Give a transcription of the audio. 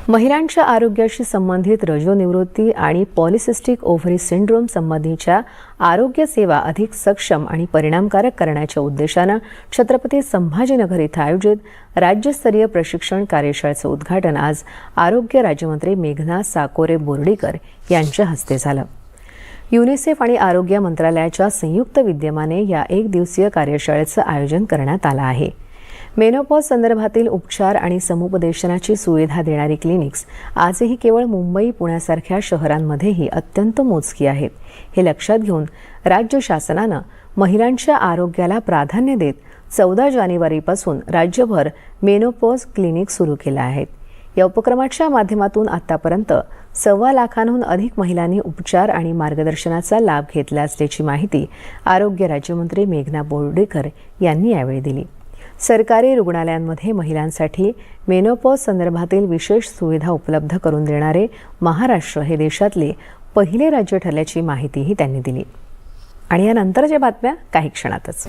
महिलांच्या आरोग्याशी संबंधित रजोनिवृत्ती आणि पॉलिसिस्टिक ओव्हरी सिंड्रोम संबंधीच्या आरोग्य सेवा अधिक सक्षम आणि परिणामकारक करण्याच्या उद्देशानं छत्रपती संभाजीनगर इथं आयोजित राज्यस्तरीय प्रशिक्षण कार्यशाळेचं उद्घाटन आज आरोग्य राज्यमंत्री मेघना साकोरे बोर्डीकर यांच्या हस्ते झालं। युनिसेफ आणि आरोग्य मंत्रालयाच्या संयुक्त विद्यमाने या एक दिवसीय कार्यशाळेचं आयोजन करण्यात आलं आहे। मेनोपॉज संदर्भातील उपचार आणि समुपदेशनाची सुविधा देणारी क्लिनिक्स आजही केवळ मुंबई, पुण्यासारख्या शहरांमध्येही अत्यंत मोजकी आहेत। हे लक्षात घेऊन राज्य शासनानं महिलांच्या आरोग्याला प्राधान्य देत 14 जानेवारीपासून राज्यभर मेनोपॉज क्लिनिक सुरू केले आहेत। या उपक्रमाच्या माध्यमातून आतापर्यंत 1.25 लाखांहून अधिक महिलांनी उपचार आणि मार्गदर्शनाचा लाभ घेतला असल्याची माहिती आरोग्य राज्यमंत्री मेघना बोर्डीकर यांनी यावेळी दिली। सरकारी रुग्णालयांमध्ये महिलांसाठी मेनोपॉज संदर्भातील विशेष सुविधा उपलब्ध करून देणारे महाराष्ट्र हे देशातले पहिले राज्य ठरल्याची माहितीही त्यांनी दिली। आणि यानंतरच्या बातम्या काही क्षणातच।